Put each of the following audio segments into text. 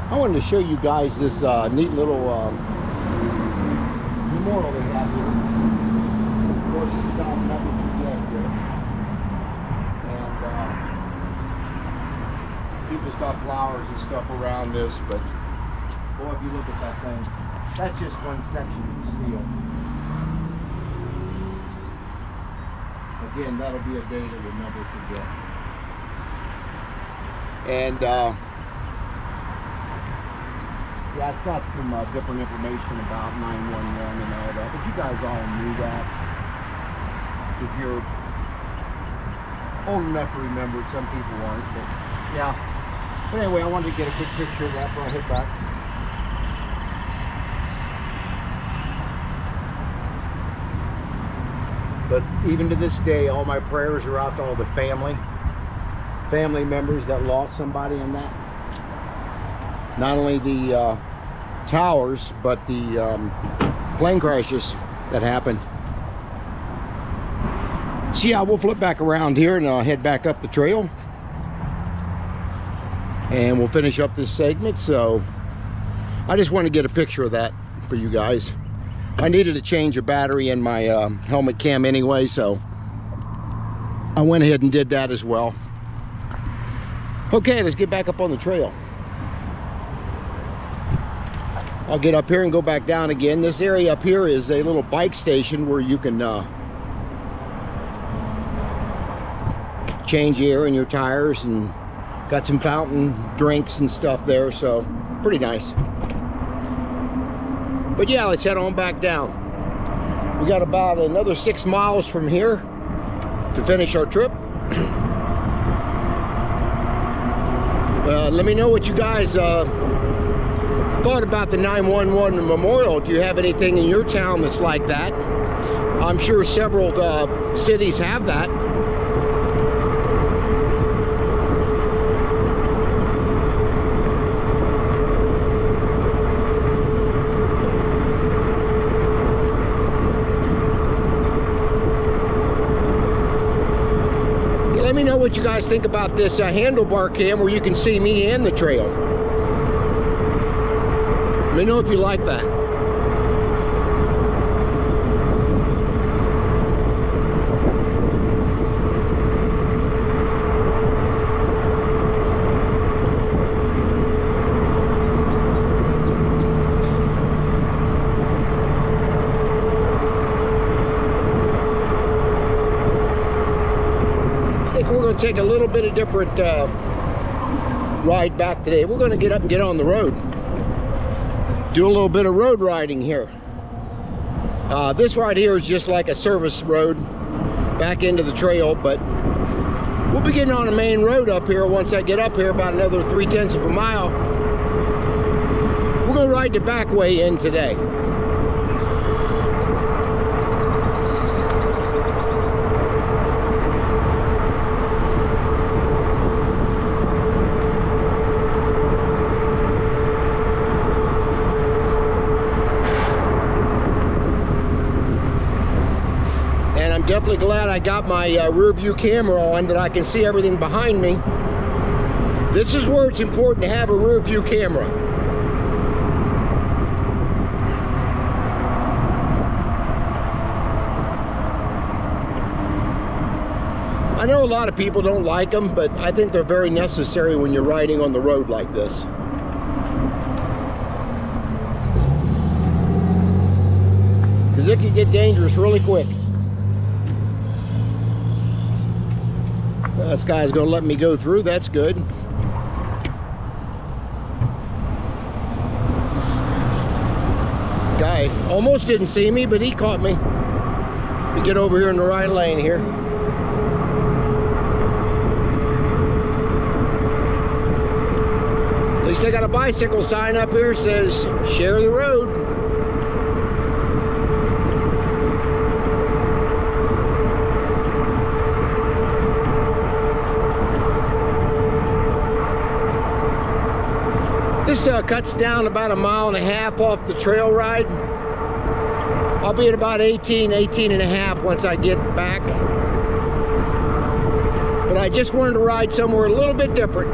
I wanted to show you guys this neat little memorial they have here. Of course, it's called Never Forget here. And people's got flowers and stuff around this, but boy, if you look at that thing, that's just one section of steel. Again, that'll be a day that we'll never forget. And yeah, it's got some different information about 911 and all that, but you guys all knew that. If you're old enough to remember it, some people aren't, but yeah. But anyway, I wanted to get a quick picture of that before I head back. But even to this day, all my prayers are out to all the family members that lost somebody in that. Not only the towers, but the plane crashes that happened. So yeah, we'll flip back around here and head back up the trail. And we'll finish up this segment. So I just want to get a picture of that for you guys. I needed to change a battery in my helmet cam anyway, so I went ahead and did that as well. Okay, let's get back up on the trail. I'll get up here and go back down again. This area up here is a little bike station where you can change air in your tires, and got some fountain drinks and stuff there, so pretty nice. But yeah, let's head on back down. We got about another 6 miles from here to finish our trip. Let me know what you guys thought about the 911 memorial. Do you have anything in your town that's like that? I'm sure several cities have that. Let me know what you guys think about this handlebar cam where you can see me and the trail. Let me know if you like that. We're going to take a little bit of different ride back today. We're going to get up and get on the road. Do a little bit of road riding here. This right here is just like a service road back into the trail, but we'll be getting on a main road up here once I get up here, about another 3/10 of a mile. We're going to ride the back way in today. Definitely glad I got my rear view camera on, that I can see everything behind me. This is where it's important to have a rear view camera. I know a lot of people don't like them, but I think they're very necessary when you're riding on the road like this. Because it can get dangerous really quick. This guy's gonna let me go through, that's good. Guy almost didn't see me, but he caught me. We get over here in the right lane here. At least I got a bicycle sign up here that says, share the road. This cuts down about 1.5 miles off the trail ride. I'll be at about 18 and a half once I get back. But I just wanted to ride somewhere a little bit different.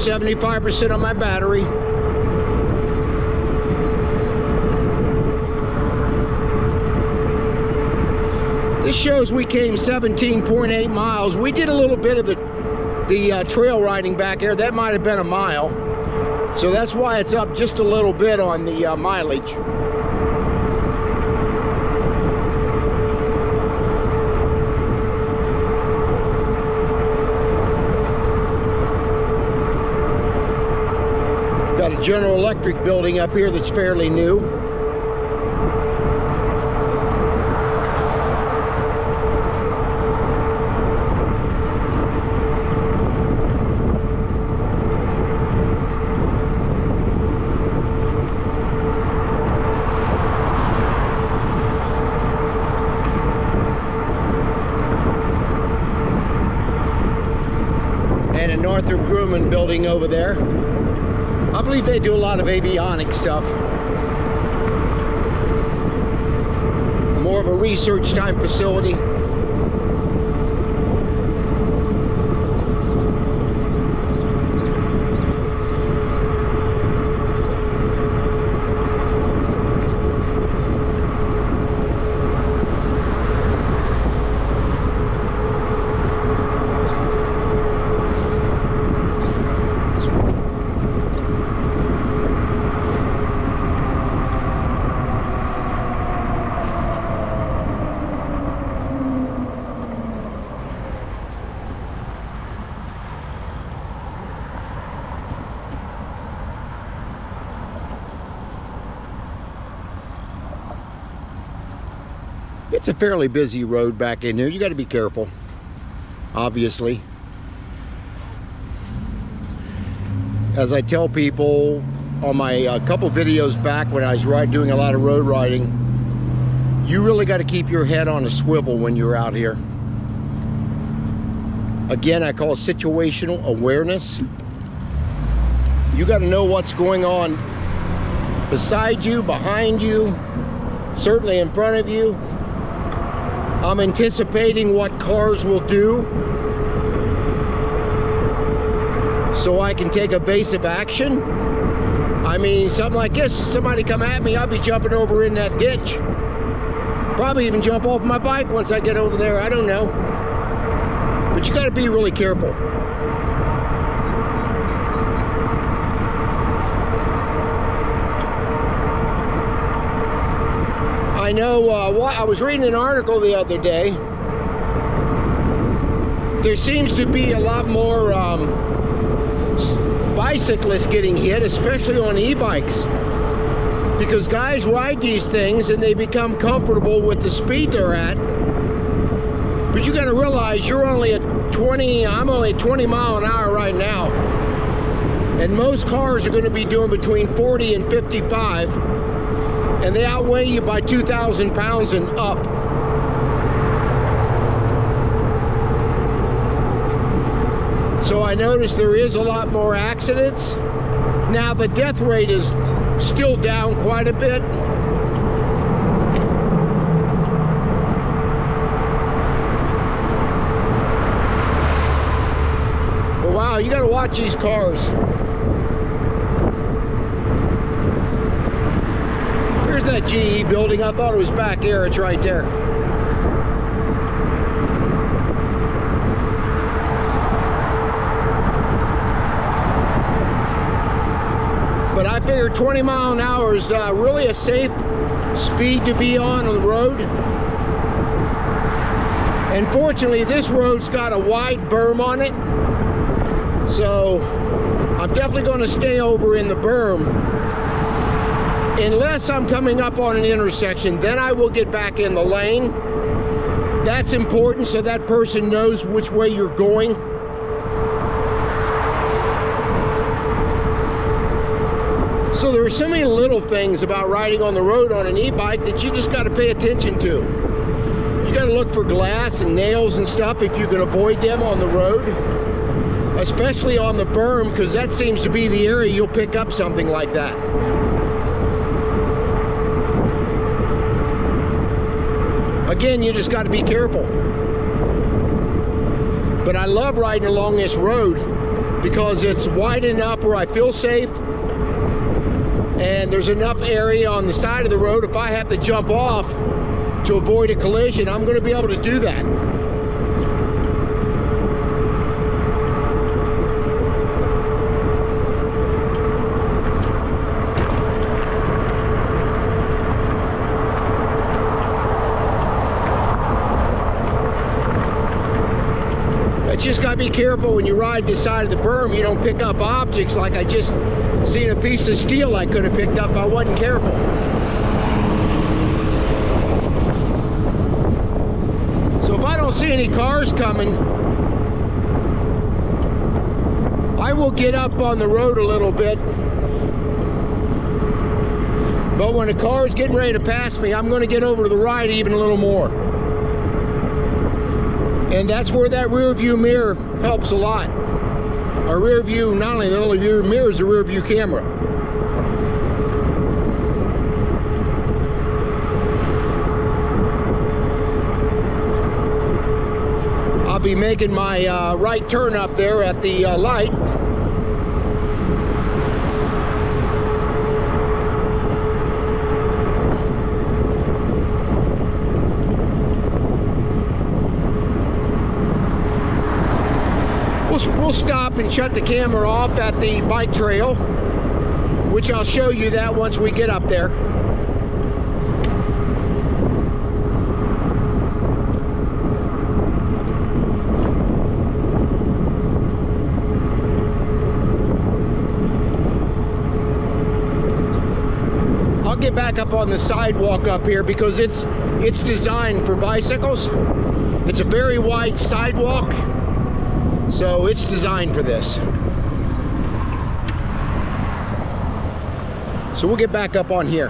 75% on my battery. This shows we came 17.8 miles. We did a little bit of the trail riding back there. That might have been a mile. So that's why it's up just a little bit on the mileage. Got a General Electric building up here that's fairly new. And a Northrop Grumman building over there. I believe they do a lot of avionics stuff. More of a research type facility. It's a fairly busy road back in here. You got to be careful, obviously. As I tell people on my couple videos back when I was doing a lot of road riding, you really got to keep your head on a swivel when you're out here. Again, I call it situational awareness. You got to know what's going on beside you, behind you, certainly in front of you. I'm anticipating what cars will do so I can take evasive action. I mean, something like this, somebody come at me, I'll be jumping over in that ditch. Probably even jump off my bike once I get over there, I don't know. But you gotta be really careful. I know, I was reading an article the other day. There seems to be a lot more bicyclists getting hit, especially on e-bikes. Because guys ride these things and they become comfortable with the speed they're at. But you gotta realize you're only at 20, I'm only at 20 mile an hour right now. And most cars are gonna be doing between 40 and 55. And they outweigh you by 2,000 pounds and up. So I noticed there is a lot more accidents. Now the death rate is still down quite a bit. But wow, you gotta watch these cars. Here's that GE building. I thought it was back here. It's right there. But I figure 20 mile an hour is really a safe speed to be on the road. And fortunately, this road's got a wide berm on it. So I'm definitely going to stay over in the berm. Unless I'm coming up on an intersection, then I will get back in the lane. That's important so that person knows which way you're going. So there are so many little things about riding on the road on an e-bike that you just got to pay attention to. You got to look for glass and nails and stuff if you can avoid them on the road. Especially on the berm, because that seems to be the area you'll pick up something like that. Again, you just got to be careful. But I love riding along this road because it's wide enough where I feel safe, and there's enough area on the side of the road. If I have to jump off to avoid a collision, I'm going to be able to do that. Just gotta be careful when you ride this side of the berm. You don't pick up objects like I just seen a piece of steel I could have picked up if I wasn't careful. So if I don't see any cars coming, I will get up on the road a little bit. But when a car is getting ready to pass me, I'm going to get over to the right even a little more. And that's where that rear view mirror helps a lot. Our rear view, not only the only rear mirror, is a rear view camera. I'll be making my right turn up there at the light. We'll stop and shut the camera off at the bike trail, which I'll show you that once we get up there. I'll get back up on the sidewalk up here because it's designed for bicycles. It's a very wide sidewalk. So it's designed for this. So we'll get back up on here.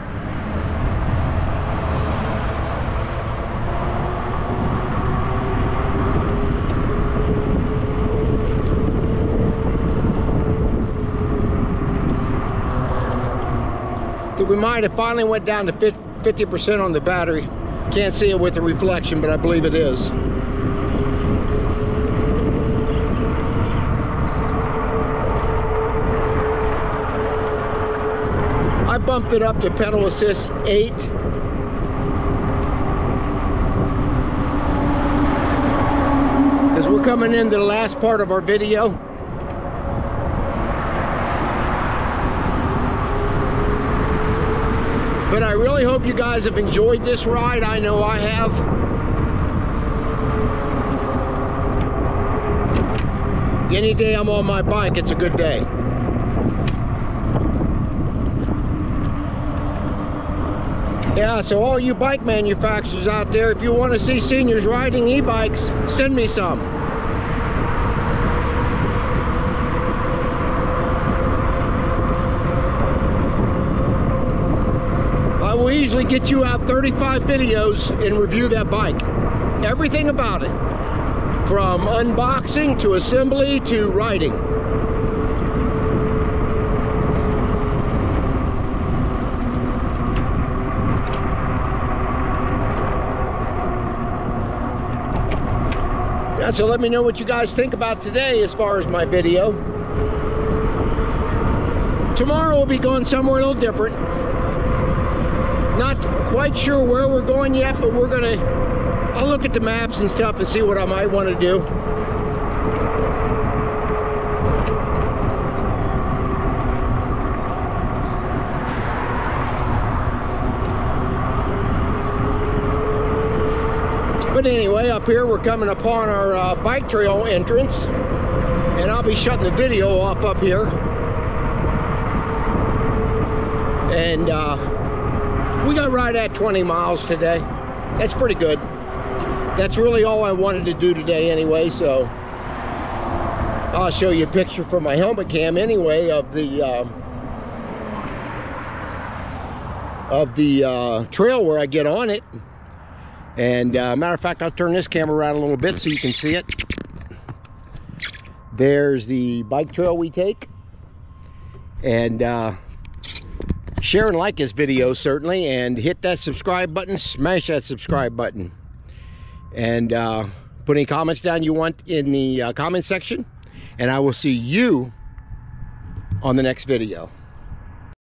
We might have finally went down to 50% on the battery. Can't see it with the reflection, but I believe it is. I bumped it up to pedal assist 8. Because we're coming into the last part of our video. But I really hope you guys have enjoyed this ride. I know I have. Any day I'm on my bike, it's a good day. Yeah, so all you bike manufacturers out there, if you want to see seniors riding e-bikes, send me some. I will easily get you out 35 videos and review that bike. Everything about it. From unboxing to assembly to riding. So let me know what you guys think about today as far as my video. Tomorrow we'll be going somewhere a little different. Not quite sure where we're going yet, but I'll look at the maps and stuff and see what I might want to do. But anyway, up here we're coming upon our bike trail entrance, and I'll be shutting the video off up here. And we got right at 20 miles today. That's pretty good. That's really all I wanted to do today anyway, so I'll show you a picture from my helmet cam anyway of the trail where I get on it. And matter of fact, I'll turn this camera around a little bit so you can see it. There's the bike trail we take. And share and like this video certainly, and hit that subscribe button, smash that subscribe button. And put any comments down you want in the comment section. and I will see you on the next video.